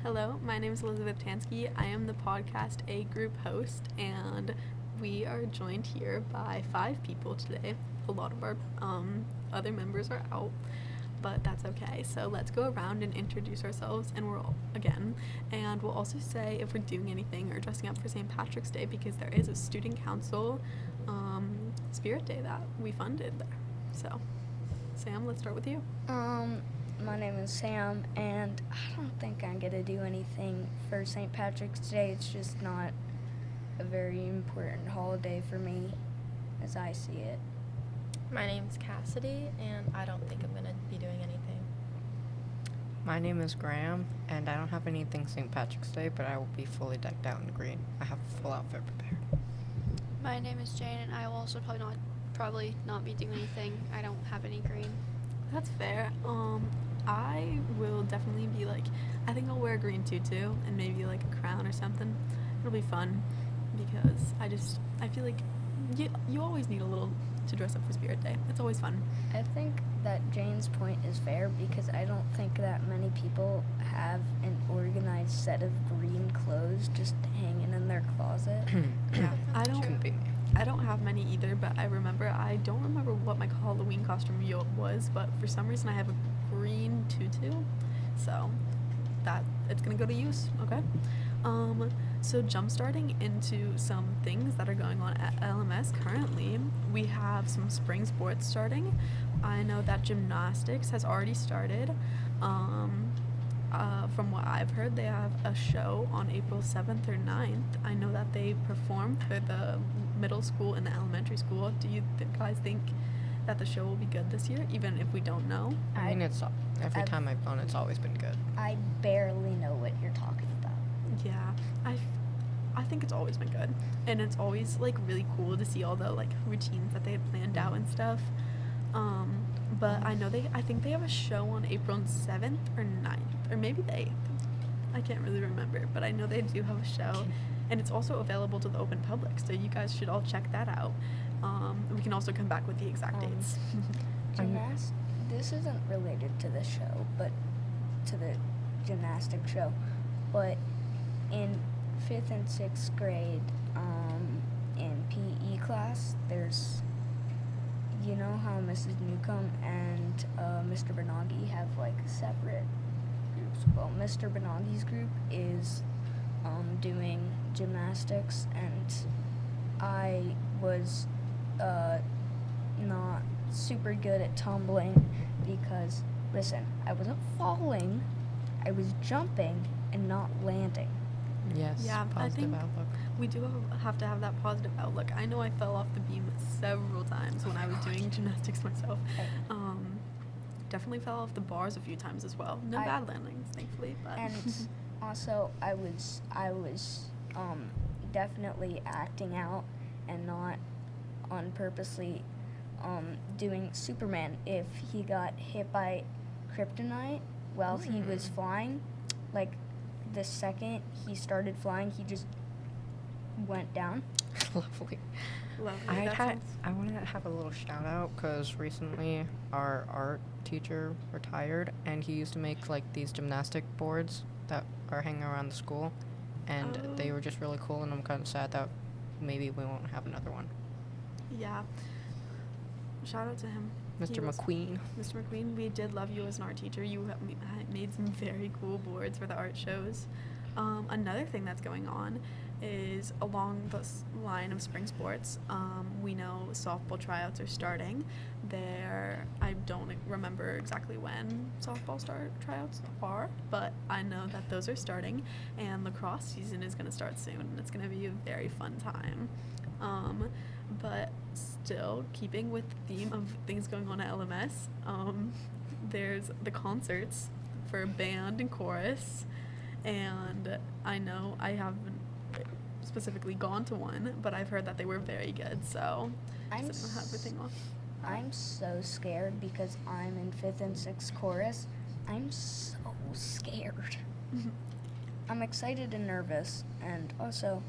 Hello, my name is Elizabeth Tansky. I am the podcast A Group host, and we are joined here by 5 people today. A lot of our other members are out, but that's okay. So let's go around and introduce ourselves, and and we'll also say if we're doing anything or dressing up for St. Patrick's Day, because there is a student council spirit day that we funded there. So, Sam, let's start with you. My name is Sam, and I don't think I'm gonna do anything for St. Patrick's Day. It's just not a very important holiday for me, as I see it. My name's Cassidy, and I don't think I'm going to be doing anything. My name is Graham, and I don't have anything St. Patrick's Day, but I will be fully decked out in green. I have a full outfit prepared. My name is Jane, and I will also probably not be doing anything. I don't have any green. That's fair. I will definitely be I think I'll wear a green tutu and maybe a crown or something. It'll be fun because I feel like you always need a little to dress up for Spirit Day. It's always fun. I think that Jane's point is fair because I don't think that many people have an organized set of green clothes just hanging in their closet. Yeah, Couldn't be me. I don't have many either, but I don't remember what my Halloween costume was, but for some reason I have a green tutu, so that it's gonna go to use. Okay. So jump starting into some things that are going on at LMS currently, we have some spring sports starting. I know that gymnastics has already started. From what I've heard, they have a show on April 7th or 9th. I know that they perform for the middle school and the elementary school. Do you guys think that the show will be good this year, even if we don't know? I mean, every time I've gone, it's always been good. I barely know what you're talking about. Yeah, I think it's always been good, and it's always really cool to see all the routines that they had planned out and stuff. But I think they have a show on April 7th or 9th, or maybe the 8th. I can't really remember, but I know they do have a show, and it's also available to the open public, so you guys should all check that out. We can also come back with the exact dates. This isn't related to the show, but to the gymnastic show, but in 5th and 6th grade, in PE class, there's, you know how Mrs. Newcomb and Mr. Benagi have separate groups? Well, Mr. Benagi's group is doing gymnastics, and I was not super good at tumbling because, listen, I wasn't falling, I was jumping and not landing. Yes, Yeah, I think positive outlook. we do have to have that positive outlook. I know I fell off the beam several times when I was doing gymnastics myself. Definitely fell off the bars a few times as well. No bad landings, thankfully. But And also, I was definitely acting out and not on purposely doing Superman. If he got hit by kryptonite while he was flying, the second he started flying, he just went down. Lovely. lovely. I wanted to have a little shout out because recently our art teacher retired, and he used to make these gymnastic boards that are hanging around the school, and they were just really cool. And I'm kind of sad that maybe we won't have another one. Yeah. Shout out to him. Mr. McQueen. Mr. McQueen, we did love you as an art teacher. You have made some very cool boards for the art shows. Another thing that's going on is along the line of spring sports. We know softball tryouts are starting. I don't remember exactly when softball tryouts are, but I know that those are starting, and lacrosse season is going to start soon, and it's going to be a very fun time. But still, keeping with the theme of things going on at LMS, there's the concerts for band and chorus, and I know I haven't specifically gone to one, but I've heard that they were very good, so I'm just don't have everything off. I'm so scared because I'm in 5th and 6th chorus. I'm so scared. I'm excited and nervous, and also,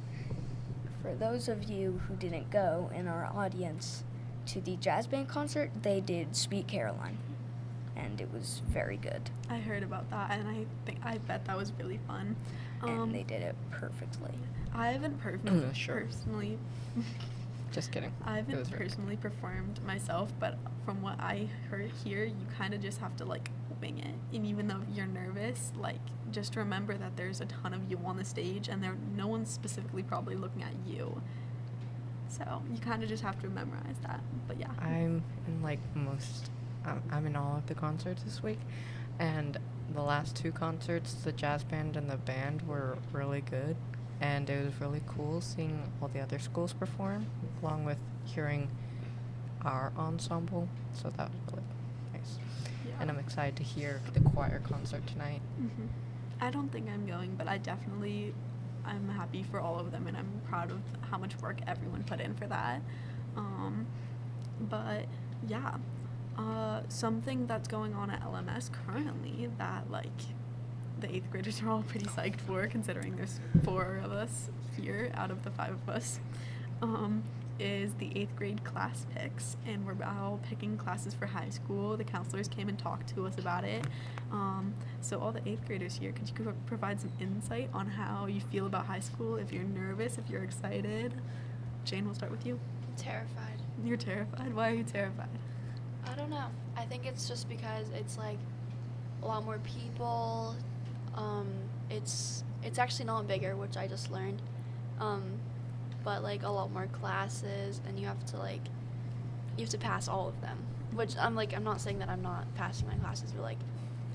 for those of you who didn't go in our audience to the jazz band concert, they did Sweet Caroline. and it was very good. I heard about that, and I bet that was really fun. And they did it perfectly. I haven't Sure. personally. Just kidding. I It haven't was really good. personally performed myself, but from what I heard here, you kind of just have to like wing it. And even though you're nervous, like just remember that there's a ton of you on the stage, and no one's specifically probably looking at you. So you kind of just have to memorize that. But yeah. I'm in like I'm in all of the concerts this week, and the last 2 concerts, the jazz band and the band were really good, and it was really cool seeing all the other schools perform, along with hearing our ensemble, so that was really nice. Yeah. And I'm excited to hear the choir concert tonight. Mhm. I don't think I'm going, but I'm happy for all of them, and I'm proud of how much work everyone put in for that. But yeah, something that's going on at LMS currently that like the 8th graders are all pretty psyched for, considering there's 4 of us here out of the 5 of us, is the 8th grade class picks, and we're all picking classes for high school. The counselors came and talked to us about it. So all the 8th graders here, could you provide some insight on how you feel about high school, if you're nervous, if you're excited? Jane, we'll start with you. I'm terrified. You're terrified? Why are you terrified? I don't know. I think it's just because it's like a lot more people. It's actually not bigger, which I just learned. But like a lot more classes, and you have to pass all of them. Which I'm not saying that I'm not passing my classes, but like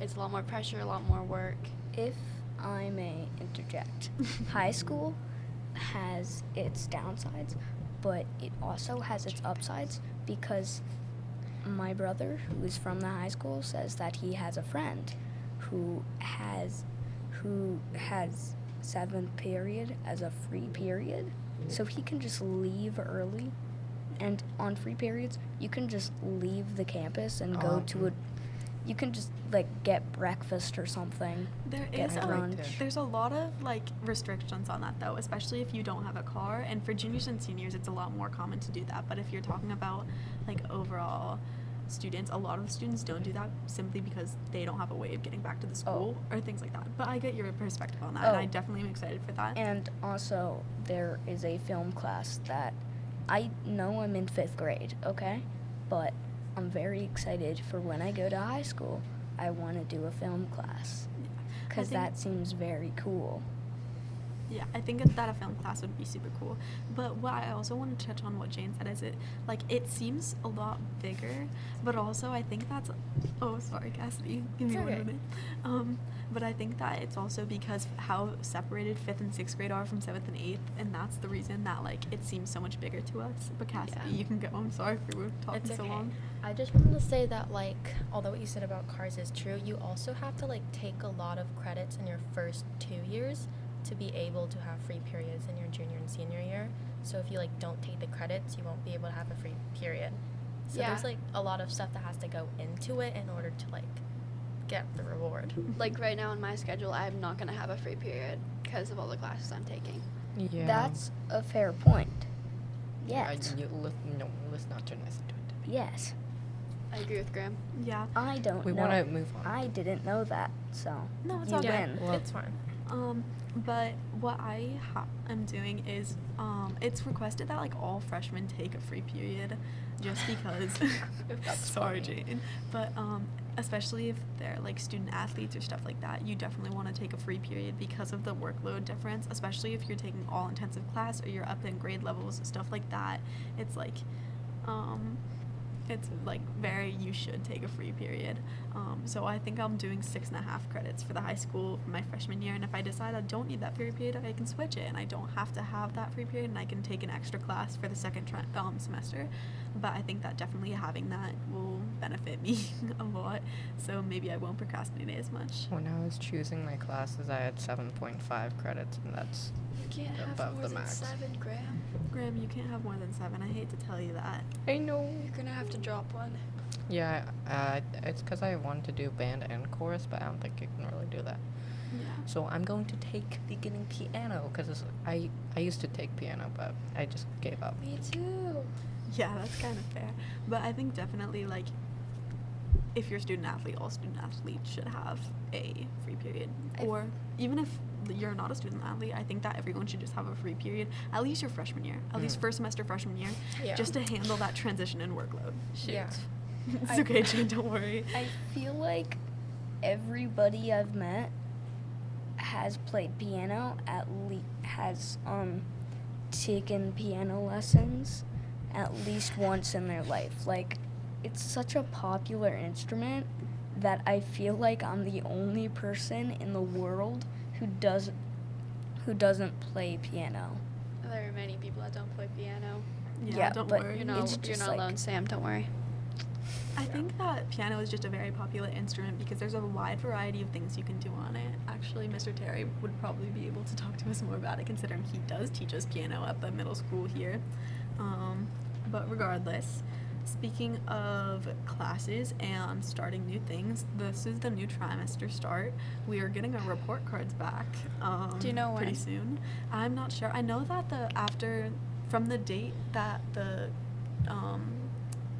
it's a lot more pressure, a lot more work. If I may interject, high school has its downsides, but it also has its upsides, because my brother, who is from the high school, says that he has a friend who has 7th period as a free period, so he can just leave early, and on free periods you can just leave the campus and go to you can just like get breakfast or something. There's a lot of like restrictions on that though, especially if you don't have a car, and for juniors and seniors it's a lot more common to do that. But if you're talking about like overall students, a lot of the students don't do that simply because they don't have a way of getting back to the school or things like that. But I get your perspective on that, and I definitely am excited for that. And also there is a film class that I know I'm in 5th grade, okay? But I'm very excited for when I go to high school. I want to do a film class because that seems very cool. Yeah, I think that a film class would be super cool. But what I also want to touch on what Jane said is it seems a lot bigger, but also I think that's sorry, Cassidy, give me 1 minute. But I think that it's also because how separated 5th and 6th grade are from 7th and 8th, and that's the reason that like it seems so much bigger to us. But Cassidy, you can go. I'm sorry for talking It's so okay. long. I just wanted to say that, like, although what you said about cars is true, you also have to, like, take a lot of credits in your first 2 years to be able to have free periods in your junior and senior year. So if you, like, don't take the credits, you won't be able to have a free period. So there's, like, a lot of stuff that has to go into it in order to, like, get the reward. Like right now in my schedule, I'm not gonna have a free period because of all the classes I'm taking. Yeah. That's a fair point. Yes. Let's not turn this into it. Yes. I agree with Graham. Yeah. I don't We know. want to move on. I didn't know that, so No, it's you all good. win. Well, It's fine. But what I am doing is, it's requested that like all freshmen take a free period, just because. That's Sorry, funny. Jane. But especially if they're like student athletes or stuff like that, you definitely want to take a free period because of the workload difference. Especially if you're taking all intensive class or you're up in grade levels, stuff like that. It's like, you should take a free period. So I think I'm doing 6.5 credits for the high school for my freshman year, and if I decide I don't need that free period, I can switch it, and I don't have to have that free period, and I can take an extra class for the second semester. But I think that definitely having that will benefit me a lot, so maybe I won't procrastinate as much. When I was choosing my classes, I had 7.5 credits, and that's You can't have above more the than max. 7, Graham. Graham, you can't have more than 7. I hate to tell you that. I know. You're gonna have to drop one. Yeah, it's because I wanted to do band and chorus, but I don't think you can really do that. Yeah. So I'm going to take beginning piano, because I used to take piano, but I just gave up. Me too. Yeah, that's kind of fair. But I think definitely, like, if you're a student athlete, all student athletes should have a free period. I've- Or even if you're not a student athlete, I think that everyone should just have a free period, at least your freshman year, at least first semester freshman year, Yeah. just to handle that transition and workload. Yeah. It's I- okay, Jane, don't worry. I feel like everybody I've met has played piano, has taken piano lessons at least once in their life. Like, it's such a popular instrument that I feel like I'm the only person in the world who doesn't play piano. There are many people that don't play piano. Yeah, don't but worry. You're not, It's you're just not like- alone, Sam. Don't worry. I think that piano is just a very popular instrument because there's a wide variety of things you can do on it. Actually, Mr. Terry would probably be able to talk to us more about it, considering he does teach us piano at the middle school here. But regardless, speaking of classes and starting new things, this is the new trimester start. We are getting our report cards back. Do you know pretty when? soon? I'm not sure. I know that from the date that the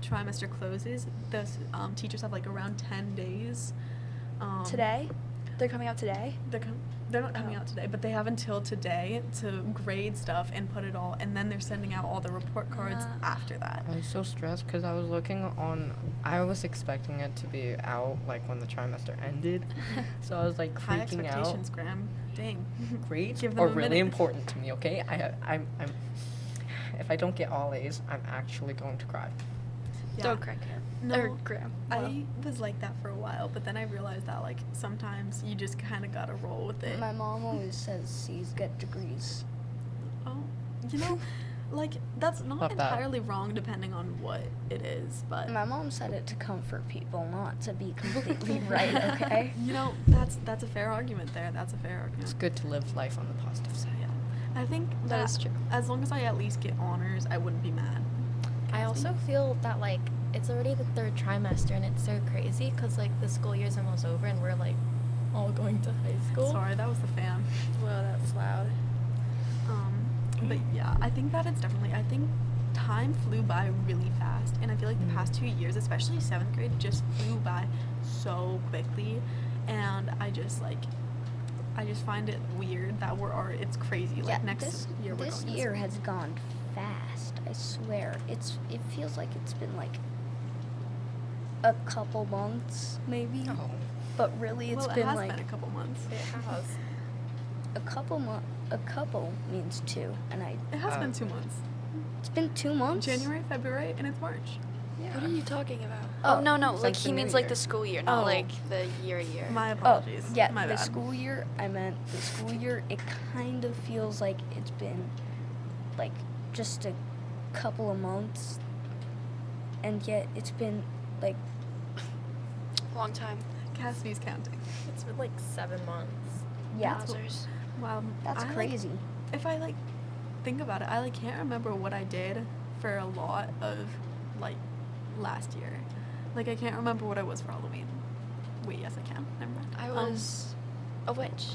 trimester closes, the teachers have like around 10 days. Today? They're coming out today? They're not coming Oh. out today, but they have until today to grade stuff and put it all, and then they're sending out all the report cards after that. I was so stressed because I was I was expecting it to be out like when the trimester ended. So I was like High freaking out. expectations, Graham. Dang. Grades Give them are a really minute. important to me, okay? I'm if I don't get all A's, I'm actually going to cry. Yeah. Don't crack him. No, Or Graham. I was like that for a while, but then I realized that like sometimes you just kind of gotta roll with it. My mom always says C's get degrees. Oh, you know, like that's not Love that. entirely wrong depending on what it is, but My mom said it to comfort people, not to be completely right, okay? you know, that's a fair argument there. That's a fair argument. It's good to live life on the positive side. Yeah, I think That is true. As long as I at least get honors, I wouldn't be mad. I also feel that like it's already the third trimester and it's so crazy because like the school year's almost over and we're like all going to high school. Sorry, that was the fan. Whoa, that's loud. But yeah, I think that it's definitely. I think time flew by really fast, and I feel like the past 2 years, especially 7th grade, just flew by so quickly, and I just find it weird that it's crazy. Like next year we're this going. year has gone fast. I swear, it feels like it's been like a couple months, maybe. Oh. But really, it's well, it been has like been a couple months. It has. a couple months. A couple means 2, and It has been 2 months. it's been 2 months. January, February, and it's March. What are you talking about? Oh, Oh, no, it's like like he the means new like year. the school year, not Oh. like the year. My Oh, apologies. yeah, My the bad. school year. I meant the school year. It kind of feels like it's been like just a couple of months, and yet it's been like Long time. Cassidy's counting. It's been like 7 months. yeah, Wowzers. Wow, that's I, like, crazy. if I think about it, I can't remember what I did for a lot of last year. I can't remember what I was for Halloween. Wait, yes I can. Never mind. I was a witch.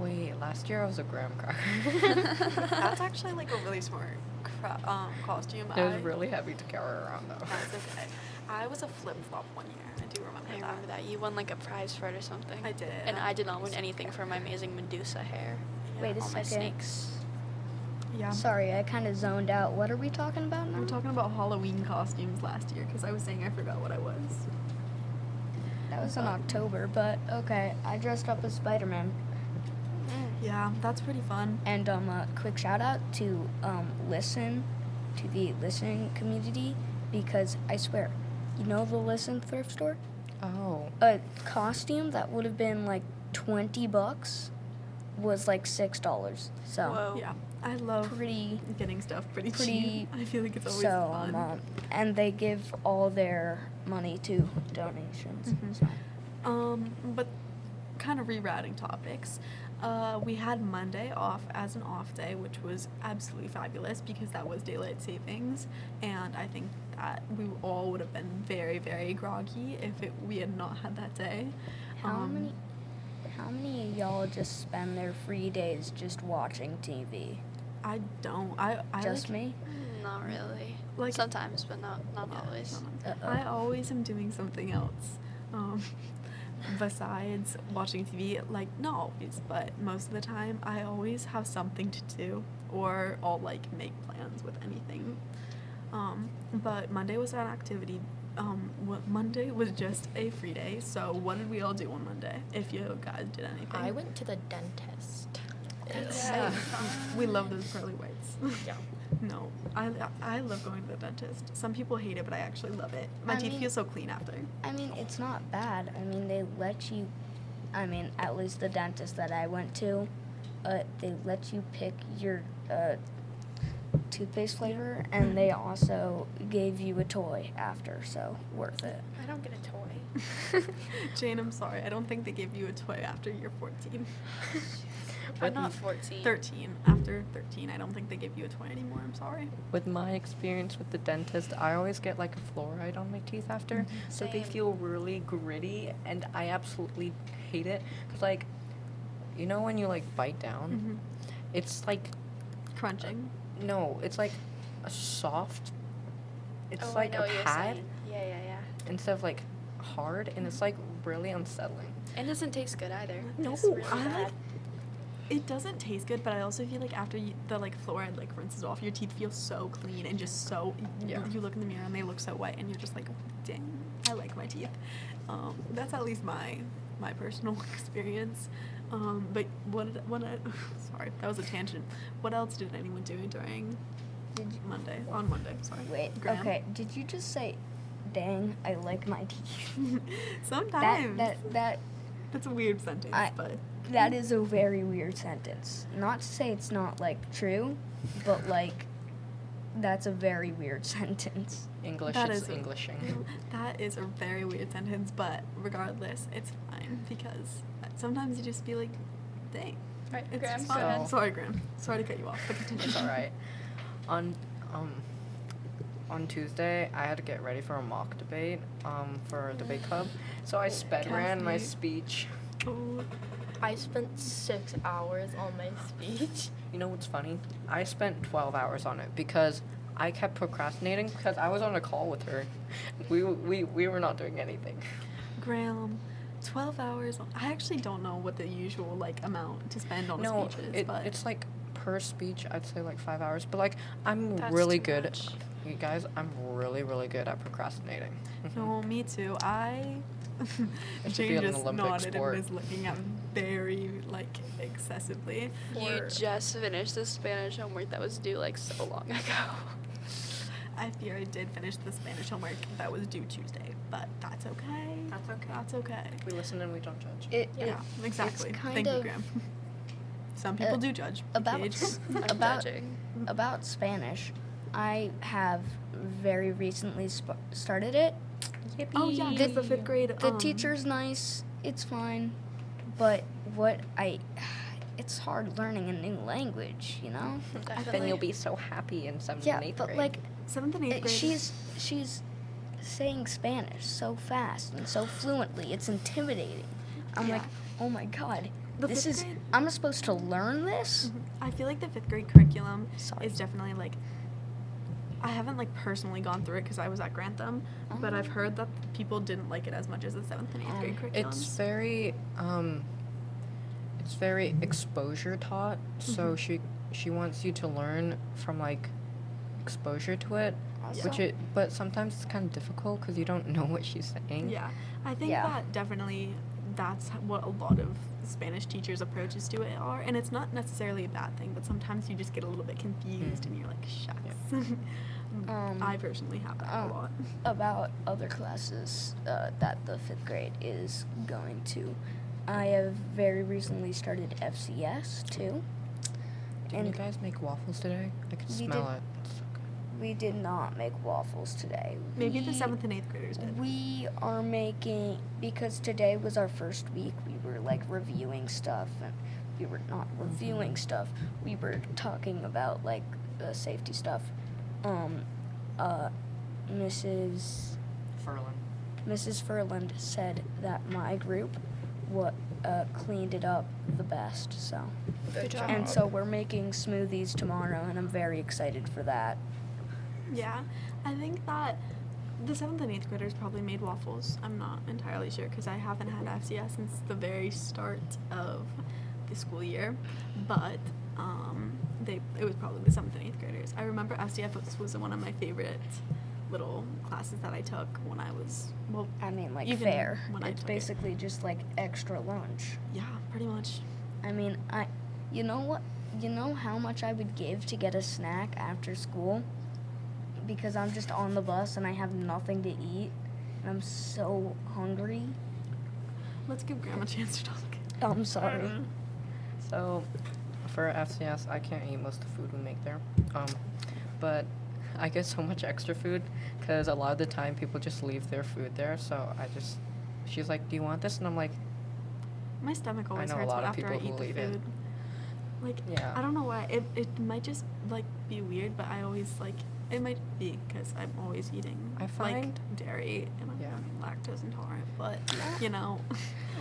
Wait, last year I was a graham cracker. That's actually a really smart costume. It was really heavy to carry around though. That's okay. I was a flip flop one year. I do remember I that. remember that. You won like a prize for it or something. I did. And I did not win anything for my amazing Medusa hair. Yeah. Wait a All my second. snakes. Yeah. Sorry, I kind of zoned out. What are we talking about now? We're talking about Halloween costumes last year because I was saying I forgot what I was. That was in October, but okay. I dressed up as Spider-Man. Yeah, that's pretty fun. And quick shout out to the listening community, because I swear, you know the Listen thrift store? Oh. A costume that would have been like $20 was like $6. So Whoa. Yeah, I love pretty getting stuff pretty pretty- cheap. I feel like it's always so fun. and they give all their money to donations. Mhm. So. But kind of rerouting topics. We had Monday off as an off day, which was absolutely fabulous because that was daylight savings, and I think that we all would have been very, very groggy if we had not had that day. How many of y'all just spend their free days just watching TV? I don't. I Just like, me? Not really. like Sometimes, but not yeah, always. sometimes. Uh-oh. I always am doing something else. Besides watching TV, like not always, but most of the time, I always have something to do, or I'll like make plans with anything. But Monday was an activity. Monday was just a free day. So what did we all do on Monday? If you guys did anything, I went to the dentist. Same. We love those pearly whites. Yeah. No, I love going to the dentist. Some people hate it, but I actually love it. My I teeth mean- feel so clean after. I mean, it's not bad. I mean, they let you, I mean, at least the dentist that I went to, they let you pick your toothpaste flavor, and they also gave you a toy after, so worth it. I don't get a toy. Jane, I'm sorry. I don't think they give you a toy after you're 14. I'm not 14. 13. After 13, I don't think they give you a toy anymore. I'm sorry. With my experience with the dentist, I always get like a fluoride on my teeth after, so they Same. feel really gritty, and I absolutely hate it. Cause like, you know when you like bite down, it's like Crunching. no, it's like a soft. It's Oh, I like know a what you're pad saying. Yeah. instead of like hard, and it's like really unsettling. It doesn't taste good either. No, It's really I bad. like. It doesn't taste good, but I also feel like after the like fluoride like rinses off, your teeth feel so clean and just so. Yeah. You look in the mirror and they look so white, and you're just like, dang, I like my teeth. That's at least my personal experience. But sorry, that was a tangent. What else did anyone do during Monday? On Monday, sorry. Wait, Graham? okay, did you just say, dang, I like my teeth? Sometimes. That That's a weird sentence, but. That is a very weird sentence. Not to say it's not, like, true, but, like, that's a very weird sentence. English That is is Englishing. That is a very weird sentence, but regardless, it's fine because sometimes you just be like, dang. Right, It's Graham, just go fine. ahead. Sorry, Graham. Sorry to cut you off, but continue. It's all right. On Tuesday, I had to get ready for a mock debate for a debate club, so I sped ran my Kathy. speech. Oh, I spent 6 hours on my speech. You know what's funny? I spent 12 hours on it because I kept procrastinating because I was on a call with her. We were not doing anything. Graham, 12 hours. I actually don't know what the usual like amount to spend on a No, speech is, but it's like per speech, I'd say like 5 hours. But like, I'm That's really too good. much. You guys, I'm really, really good at procrastinating. no, me too. It should be Jane an just Olympic nodded sport. and was looking at me very like excessively. You for- just finished the Spanish homework that was due like so long ago. I fear I did finish the Spanish homework that was due Tuesday, but that's okay. That's okay. That's okay. We listen and we don't judge. Yeah, exactly. kind Thank you, of- Graham. Some people do judge. about PH. I'm about judging. about Spanish, I have very recently started it. Oh yeah, The- because the fifth grade. The teacher's nice, it's fine, but it's hard learning a new language, you know? Then you'll be so happy in 7th Yeah, and 8th but grade. like 7th and 8th grade. she's saying Spanish so fast and so fluently. It's intimidating. I'm Yeah. like, oh my god, The this fifth is. grade- I'm supposed to learn this. I feel like the 5th grade curriculum Sorry. is definitely like. I haven't like personally gone through it because I was at Grantham, but I've Oh. heard that people didn't like it as much as the 7th and 8th grade curriculums. It's very exposure taught, so she wants you to learn from like exposure to it, Also- but sometimes it's kind of difficult because you don't know what she's saying. Yeah, I think Yeah. that definitely that's what a lot of Spanish teachers' approaches to it are, and it's not necessarily a bad thing, but sometimes you just get a little bit confused and you're like, shucks. I personally have that a lot. About other classes that the 5th grade is going to. I have very recently started FCS too. Didn't you And- guys make waffles today? I could We smell did. it. It's so good. We did not make waffles today. Maybe the We- 7th and 8th graders did. We are making, because today was our first week, we were like reviewing stuff, and we were not reviewing stuff. We were talking about like safety stuff. Mrs. Furland said that my group cleaned it up the best. So, Good job. and so we're making smoothies tomorrow, and I'm very excited for that. Yeah, I think that the 7th and 8th graders probably made waffles. I'm not entirely sure because I haven't had FCS since the very start of the school year, but it was probably the 7th and 8th graders. I remember FCS was one of my favorite little classes that I took when I was, well, I mean, like, even fair. when I It's took it. basically just like extra lunch. Yeah, pretty much. I mean, you know what? You know how much I would give to get a snack after school? Because I'm just on the bus and I have nothing to eat. And I'm so hungry. Let's give Grandma a chance to talk. I'm sorry. So, for FCS, I can't eat most of the food we make there. But I get so much extra food because a lot of the time people just leave their food there. So she's like, "Do you want this?" And I'm like, My stomach always know a hurts lot of after I people who eat the leave it. food. Like, Yeah. I don't know why. It might just, like, be weird, but I always, like, it might be because I'm always eating, I find- like, dairy and I'm Yeah. lactose intolerant, but, you know.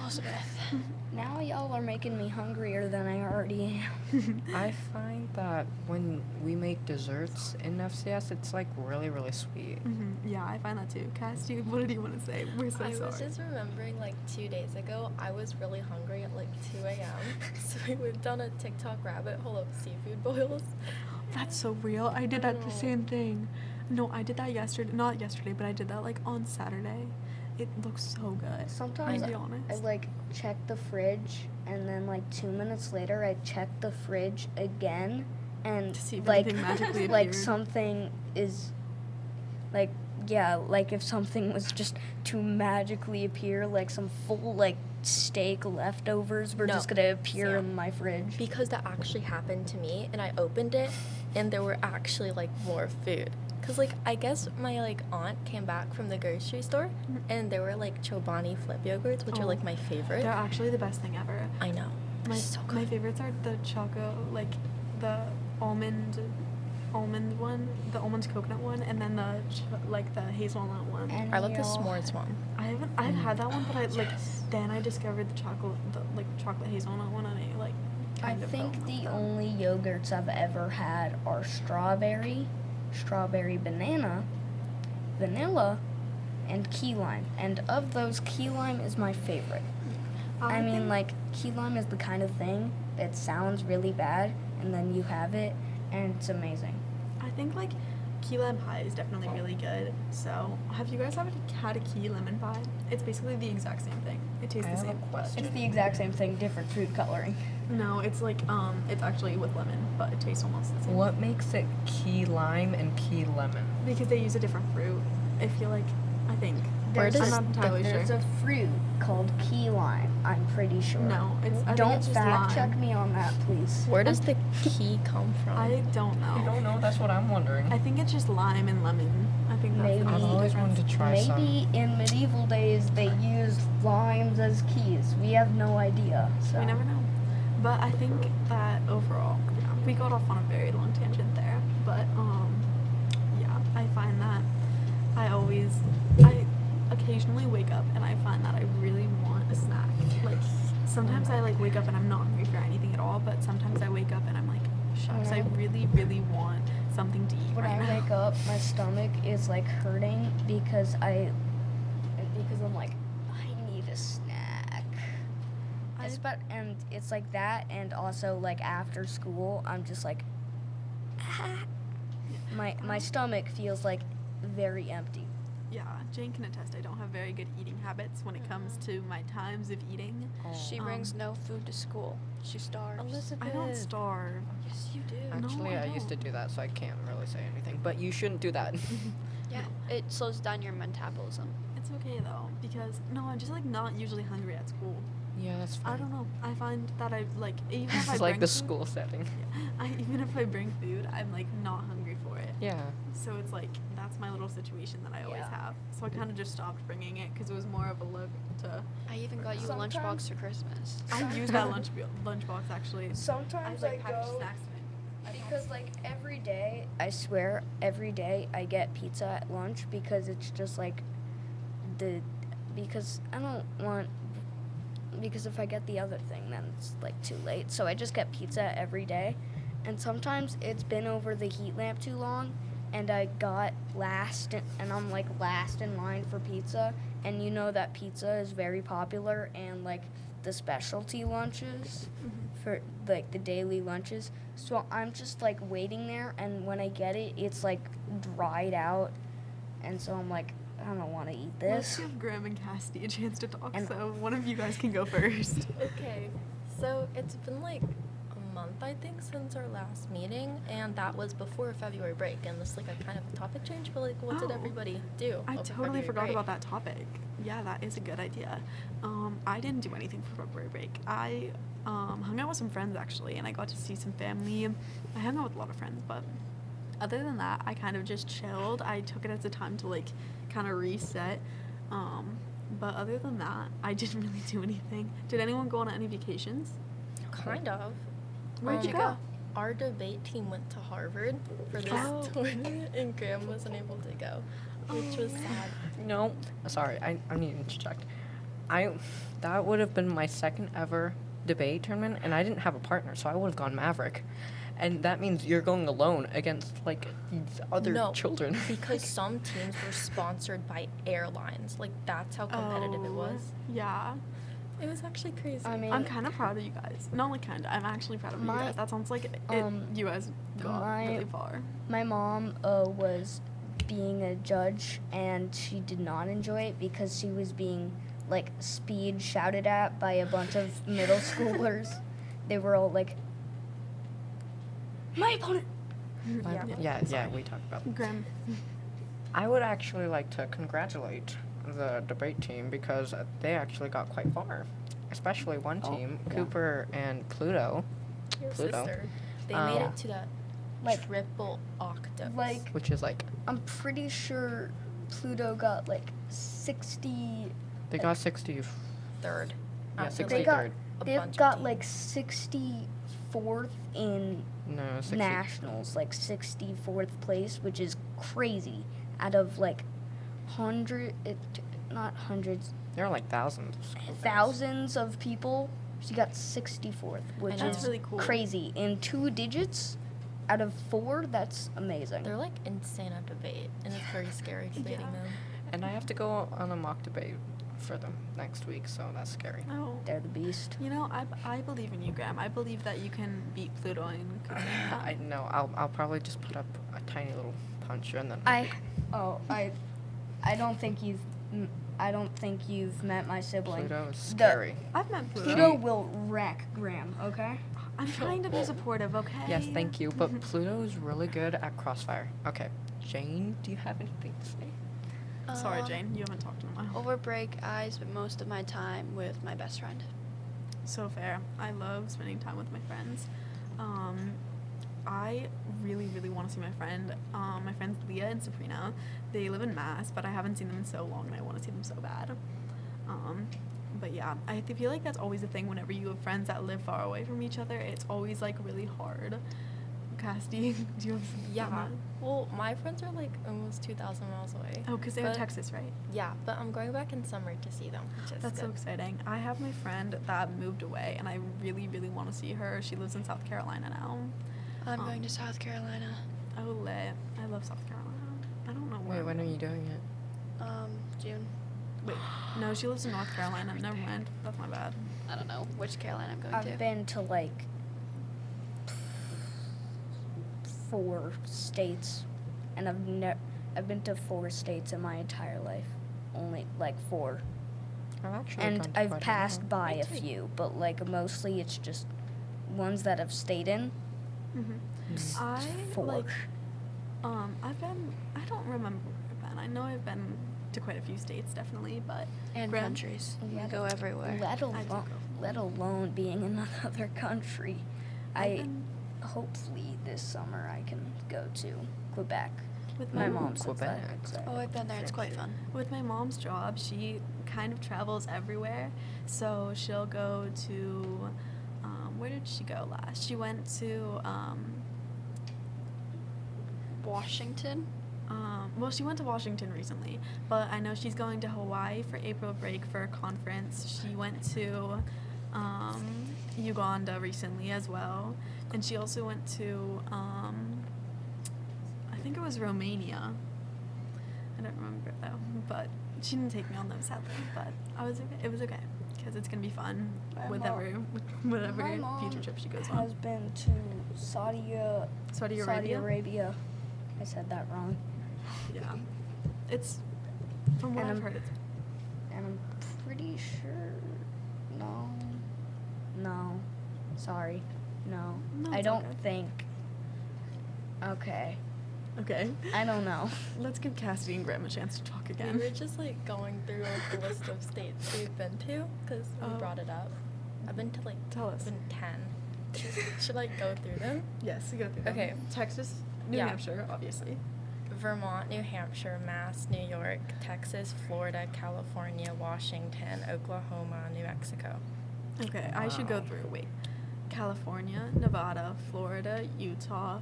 Elizabeth. Now y'all are making me hungrier than I already am. I find that when we make desserts in FCS, it's like really, really sweet. Yeah, I find that too. Cass, what do you want to say? We're so I sorry. was just remembering, like, 2 days ago, I was really hungry at, like, 2 a.m. So we went down a TikTok rabbit hole of seafood boils. That's so real. I did that the know. same thing. No, I did that yesterday. Not yesterday, but I did that, like, on Saturday. It looks so good. Sometimes I'll be honest. I like check the fridge and then like 2 minutes later I check the fridge again and To see if like anything magically like appeared. something is like like if something was just to magically appear, like some full like steak leftovers were No, just gonna appear Sam. in my fridge. Because that actually happened to me, and I opened it, and there were actually, like, more food. Because, like, I guess my, like, aunt came back from the grocery store, and there were, like, Chobani flip yogurts, which are, Oh, like, my favorite. They're actually the best thing ever. I know. My, So good. my favorites are the choco, like the almond one, the almond coconut one, and then the like the hazelnut one. And I love the y'all- s'mores one. I've had that one, but then I discovered the chocolate hazelnut one, and I like I kind of fell think in love the with them. only yogurts I've ever had are strawberry banana, vanilla, and key lime. And of those, key lime is my favorite. I mean, think- like, key lime is the kind of thing that sounds really bad, and then you have it, and it's amazing. I think like key lime pie is definitely really good. So have you guys ever had a key lemon pie? It's basically the exact same thing. It tastes I the have a same. but- question. It's the exact same thing, different food coloring. No, it's like it's actually with lemon, but it tastes almost the same. What makes it key lime and key lemon? Because they use a different fruit. I feel like I think. Where I'm does- not entirely There's sure. a fruit called key lime, I'm pretty sure. No, I think Don't it's just fact lime. check me on that, please. Where does the key come from? I don't know. I don't know. That's what I'm wondering. I think it's just lime and lemon. I think that's Maybe. the I've only always difference. wanted to try Maybe some. in medieval days they used limes as keys. We have no idea. So. We never know. But I think that overall, yeah, we got off on a very long tangent there. But yeah, I find that I occasionally wake up and I find that I really want a snack. Like sometimes I like wake up and I'm not hungry for anything at all, but sometimes I wake up and I'm like, shucks, I really, really want something to eat When right I now. wake up, my stomach is like hurting because I'm like, I need a snack. And it's like that, and also like after school, I'm just like, my stomach feels like very empty. Yeah, Jane can attest I don't have very good eating habits when it comes to my times of eating. She brings no food to school. She starves. Elizabeth. I don't starve. Yes, you do. Actually, I used to do that, so I can't really say anything. But you shouldn't do that. Yeah, it slows down your metabolism. It's okay though, because no, I'm just like not usually hungry at school. Yeah, that's fine. I don't know. I find that I like even if I It's like bring the food, school setting. even if I bring food, I'm like not hungry for it. Yeah. So it's like that's my little situation that I always Yeah. have. So I kind of just stopped bringing it because it was more of a look to. I even got you a Sometimes- lunchbox for Christmas. I use that lunchbox actually. Sometimes I package go snacks in it. because like every day, I swear, every day I get pizza at lunch because it's just like because I don't want. Because if I get the other thing, then it's like too late. So I just get pizza every day. And sometimes it's been over the heat lamp too long, and I got last, and I'm like last in line for pizza. And you know that pizza is very popular, and like the specialty lunches for like the daily lunches. So I'm just like waiting there, and when I get it, it's like dried out, and so I'm like, I don't want to eat Let's this. give Graham and Cassie a chance to talk, And- so one of you guys can go first. Okay, so it's been like a month, I think, since our last meeting, and that was before February break. And this is like a kind of a topic change, but like, what did Oh. everybody do? I over totally February forgot break? about that topic. Yeah, that is a good idea. I didn't do anything for February break. I hung out with some friends actually, and I got to see some family. I hung out with a lot of friends, but other than that, I kind of just chilled. I took it as a time to like kind of reset. But other than that, I didn't really do anything. Did anyone go on any vacations? Kind of. Where'd you go? Our debate team went to Harvard for this Oh. tournament, and Graham wasn't able to go, which was sad. No, sorry, I need to interject. That would have been my second ever debate tournament, and I didn't have a partner, so I would have gone Maverick. And that means you're going alone against like these other No, children. because some teams were sponsored by airlines. Like, that's how competitive it was. Yeah. It was actually crazy. I mean, I'm kind of proud of you guys. Not like kind of. I'm actually proud of you My- guys. That sounds like you guys got my- really far. My mom was being a judge, and she did not enjoy it because she was being like speed shouted at by a bunch of middle schoolers. They were all like, "My opponent." Yeah, we talked about that. Graham. I would actually like to congratulate the debate team because they actually got quite far. Especially one Oh, team, yeah. Cooper and Pluto, Your Pluto. sister. They Um, made Yeah. it to that Like- triple octave. Like, which is like I'm pretty sure Pluto got like 60. they got 60. third. Yeah, After, They like, got a they've bunch of got teams. like 64th in No, 60. nationals, like 64th place, which is crazy. Out of like not hundreds, There are like thousands. Of school thousands of people. She got 64th, which know. is That's really cool. crazy. In 2 digits out of 4, that's amazing. They're like insane at debate, and it's very scary debating Yeah. them. And I have to go on a mock debate for them next week, so that's scary. Oh. They're the beast. You know, I believe in you, Graham. I believe that you can beat Pluto and Cooper. I know. I'll probably just put up a tiny little puncher and then. I don't think you've met my sibling. Pluto is The- scary. I've met Pluto. Pluto will wreck Graham. Okay. I'm trying to be supportive, okay? Yes, thank you. But Pluto is really good at crossfire. Okay, Jane, do you have anything to say? Sorry, Jane. You haven't talked in a while. Over break, I spent most of my time with my best friend. So fair. I love spending time with my friends. I really, really want to see my friend. My friends Leah and Sabrina. They live in Mass, but I haven't seen them in so long, and I want to see them so bad. But yeah, I feel like that's always a thing whenever you have friends that live far away from each other. It's always like really hard. Casty, do you have Yeah. on that? Well, my friends are like almost 2,000 miles away. Oh, because they're in But- Texas, right? Yeah, but I'm going back in summer to see them, which is That's so good. exciting. I have my friend that moved away, and I really, really want to see her. She lives in South Carolina now. I'm going to South Carolina. Oh, lit. I love South Carolina. I don't know where. Wait, when are you doing it? June. Wait, no, she lives in North Carolina. Never mind. That's my bad. I don't know which Carolina I'm going to. I've been to like 4 states, and I've been to 4 states in my entire life. Only like 4. I've actually And gone to I've quite a passed lot. by a few, but like mostly it's just ones that I've stayed in. Mm-hmm. I 4. like. I've been. I don't remember where I've been. I know I've been to quite a few states, definitely, but And Graham? countries. We Yeah. go everywhere. Let I do alone, go. let alone being in another country. I've been Hopefully this summer I can go to Quebec. with My my mom says that. Quebec. I'd say. Oh, I've been there. It's quite fun. With my mom's job, she kind of travels everywhere. So she'll go to, where did she go last? She went to, Washington. well, she went to Washington recently, but I know she's going to Hawaii for April break for a conference. She went to, Uganda recently as well, and she also went to, I think it it was Romania. I don't remember it though, but she didn't take me on those sadly. But I was okay. It was okay because it's gonna be fun My whatever My mom future trip she goes has on. been to Saudi Arabia? Arabia. I said that wrong. Yeah, it's from what And I've I'm- heard. It's And I'm pretty sure. No. Sorry. No. No, I it's all don't good. think. Okay. okay. I don't know. Let's give Cassidy and Graham a chance to talk We again. were just like going through like the list of states we've been to because we Oh. brought it up. I've been to like Tell us. I've been 10. Should I go through them? Yes, you go through them. Okay. Texas, New Yeah. Hampshire, obviously. Vermont, New Hampshire, Mass, New York, Texas, Florida, California, Washington, Oklahoma, New Mexico. Okay, I should go Wow. through. Wait. California, Nevada, Florida, Utah.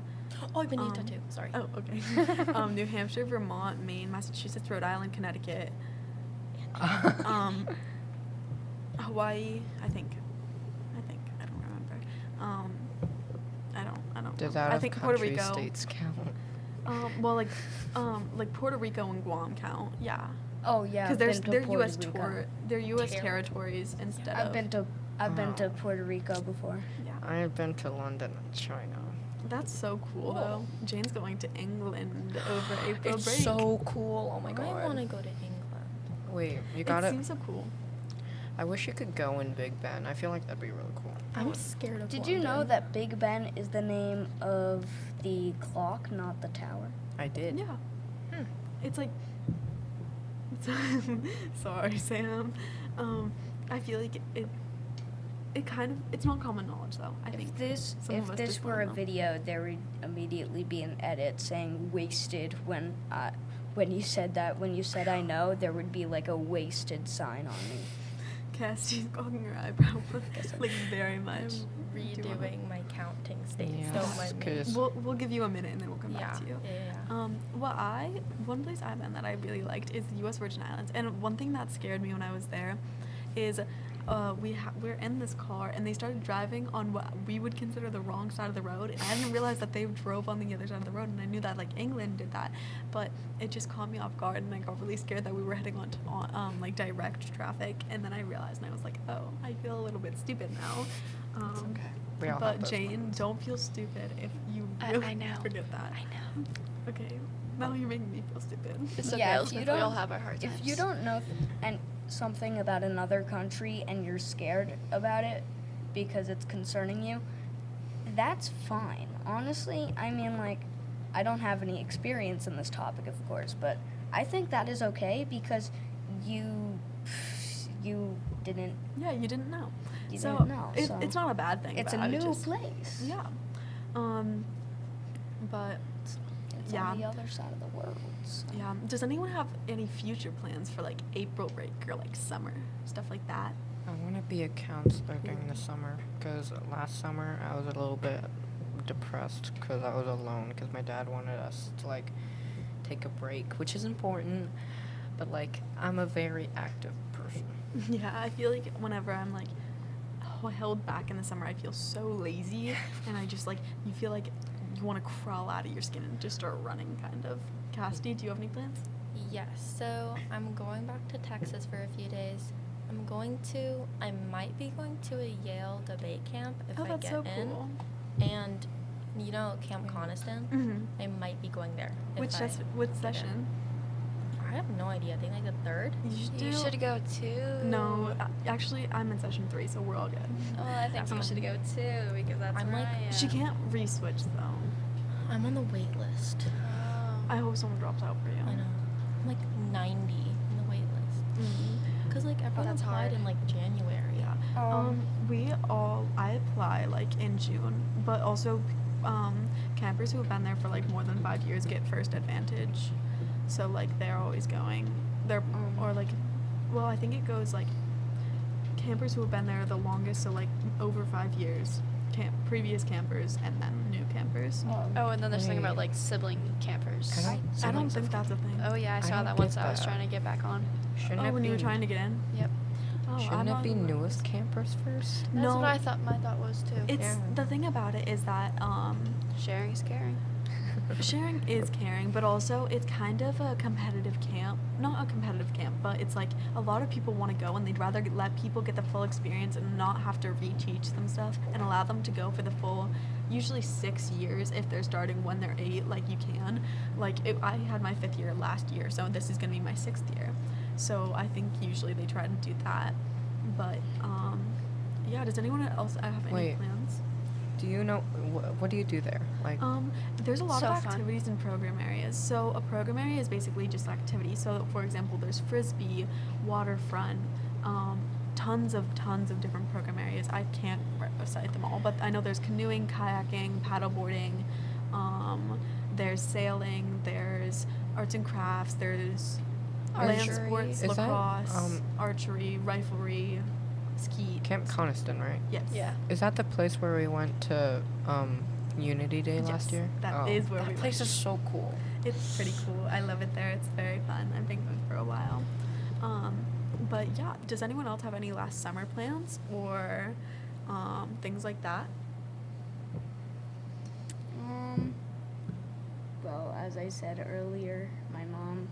Oh, I've been to Utah Um, too. Sorry. Oh, okay. New Hampshire, Vermont, Maine, Massachusetts, Rhode Island, Connecticut. Hawaii, I think. I don't remember. I don't Does know. out I of think Puerto country Rico. states count? Well, like Puerto Rico and Guam count. Yeah. Oh yeah. Because I've been to they're Puerto U.S. Rico. they're U.S. Terri- territories instead of. I've been to Oh. Puerto Rico before. Yeah. I've been to London and China. That's so cool Whoa. though. Jane's going to England over April It's break. so cool. Oh my I god. want to go to England. Wait, you It gotta. seems so cool. I wish you could go in Big Ben. I feel like that'd be really cool. I'm scared of Did you know London. that Big Ben is the name of the clock, not the tower? I did. Yeah. Hmm. It's like. Sorry, Sam. I feel like it kind of it's not common knowledge though. I think some of If us this just were don't a know. video, there would immediately be an edit saying "wasted" when you said that. When you said "I know," there would be like a wasted sign on me. Cassie's cocking her eyebrow like very much. I'm Do you wanna- redoing my counting states. Yes, Don't mind me. 'cause- We'll give you a minute and then we'll come Yeah. back to you. Yeah. One place I've been that I really liked is the U.S. Virgin Islands, and one thing that scared me when I was there is we're in this car and they started driving on what we would consider the wrong side of the road, and I didn't realize that they drove on the other side of the road, and I knew that like England did that, but it just caught me off guard and I got really scared that we were heading on like direct traffic, and then I realized and I was like, oh, I feel a little bit stupid now. It's okay. We all have But those Jane, moments. don't feel stupid if you I really know. forget that. I know. Okay, now you're making me feel stupid. It's okay. Yeah, we if you all don't- have our hard times. If you don't know something about another country and you're scared about it because it's concerning you, that's fine. Honestly, I mean, like, I don't have any experience in this topic, of course, but I think that is okay because you didn't. Yeah, you didn't know. You so didn't know, it, so it's not a bad thing. It's but a I would new just- place. Yeah. But It's yeah. on the other side of the world. So. yeah. Does anyone have any future plans for like April break or like summer stuff like that? I want to be a counselor during the summer because last summer I was a little bit depressed because I was alone because my dad wanted us to like take a break, which is important, but like I'm a very active person. Yeah, I feel like whenever I'm like held back in the summer, I feel so lazy, and I just like you feel like you want to crawl out of your skin and just start running, kind of. Cassidy, do you have any plans? Yes. So I'm going back to Texas for a few days. I might be going to a Yale debate camp if Oh, I that's get so in. cool. And you know Camp Coniston? Mm-hmm. I might be going there. Which get session? in. I have no idea. I think like the third. You should go too. No, actually, I'm in session 3, so we're all good. Well, I think you should go too because that's I'm where like- I am. She can't re-switch though. I'm on the wait list. Oh. I hope someone drops out for you. I know. I'm like 90 in the wait list. Mhm. Cause like everyone that's applied hard. in like January. Yeah. I apply like in June, but also campers who have been there for like more than 5 years get first advantage. So like they're always going. Or like, well, I think it goes like campers who have been there the longest, so like over 5 years, previous campers, and then new campers. Oh, and then there's something about Wait. like sibling campers. I don't- I don't think that's a thing. Oh yeah, I I saw don't that once. get I was that. trying to get back on. Shouldn't Oh, it when be, you were trying to get in? Yep. Oh, shouldn't I'm it not be aware. newest campers first? That's No. what I thought. My thought was too. It's Yeah. the thing about it is that Sharing is caring. Sharing is caring, but also it's kind of a competitive camp. Not a competitive camp, but it's like a lot of people want to go and they'd rather let people get the full experience and not have to reteach them stuff and allow them to go for the full, usually 6 years if they're starting when they're 8, like you can. I had my 5th year last year, so this is going to be my 6th year. So I think usually they try to do that. But, yeah, does anyone else have any Wait. plans? Do you know what do you do there? Like, There's a lot So of fun. activities in program areas. So a program area is basically just activities. So for example, there's frisbee, waterfront, tons of different program areas. I can't recite them all, but I know there's canoeing, kayaking, paddleboarding. There's sailing. There's arts and crafts. There's land Archery. sports, Is that, lacrosse, archery, riflery, skeet. Camp Coniston, right? Yes. Yeah. Is that the place where we went to Unity Day last Yes, year? that is where we That place went. is so cool. It's pretty cool. I love it there. It's very fun. I've been going for a while. But yeah, does anyone else have any last summer plans or things like that? Well, as I said earlier, my mom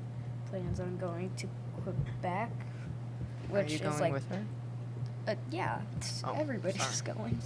plans on going to Quebec, which Are you is going like, with her? yeah, Oh, everybody's sorry. going.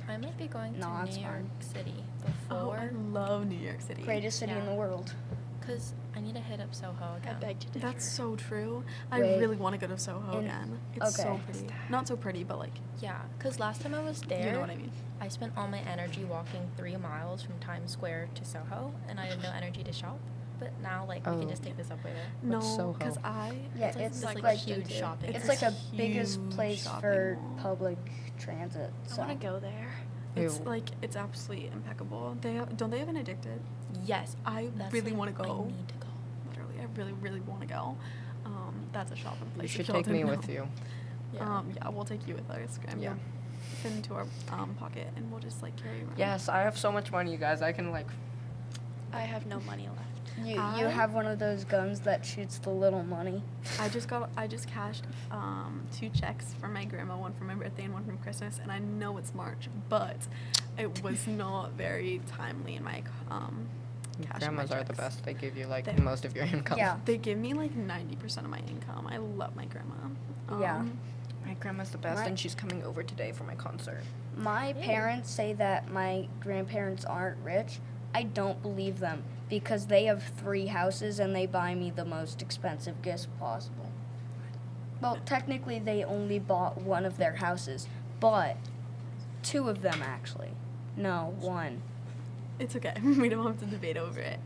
I might be going No, to it's New York fine. City Oh, I before, love New York City. Greatest city in Yeah. the world. because I need to hit up Soho I again. beg to differ. That's so true. I Wait. really want to go to Soho In- again. It's so okay. pretty. Not so pretty, but like, Yeah, because last time I was there, you know what I mean. I spent all my energy walking 3 miles from Times Square to Soho, and I had no energy to shop. But now, like, we Oh. can just take this up later. No, Soho? because Yeah, It's like it's this, like, like, huge shopping It's area. like a It's a biggest huge place shopping for mall. public transit. I So. want to go there. It's Ew. like it's absolutely impeccable. Don't they have an Addicted? Yes, I that's really like, want to go. I need to go. Literally, I really want to go. That's a shopping place. You if should y'all take me didn't with know. you. Yeah, we'll take you with us. And Yeah. we'll fit into our pocket, and we'll just like carry you around. Yes, I have so much money, you guys. I can like. I have no money left. You I- have one of those guns that shoots the little money. I just cashed 2 checks for my grandma, one for my birthday and one from Christmas, and I know it's March, but it was not very timely in my cashing my Grandmas are the checks. best. They give you like They- most of your income. Yeah. They give me like 90% of my income. I love my grandma. Yeah. My grandma's the best, My- and she's coming over today for my concert. My parents say that my grandparents aren't rich. I don't believe them because they have 3 houses and they buy me the most expensive gifts possible. Well, technically, they only bought one of their houses, but 2 of them actually. No, 1. It's okay. We don't have to debate over it.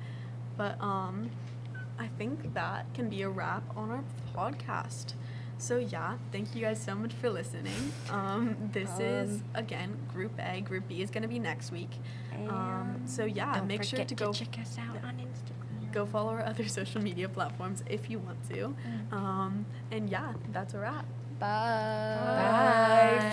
But I think that can be a wrap on our podcast. So yeah, thank you guys so much for listening. This is again Group A. Group B is gonna be next week. So yeah, Don't make sure forget to go check us out yeah. on Instagram. go follow our other social media platforms if you want to. And yeah, that's a wrap. Bye. Bye.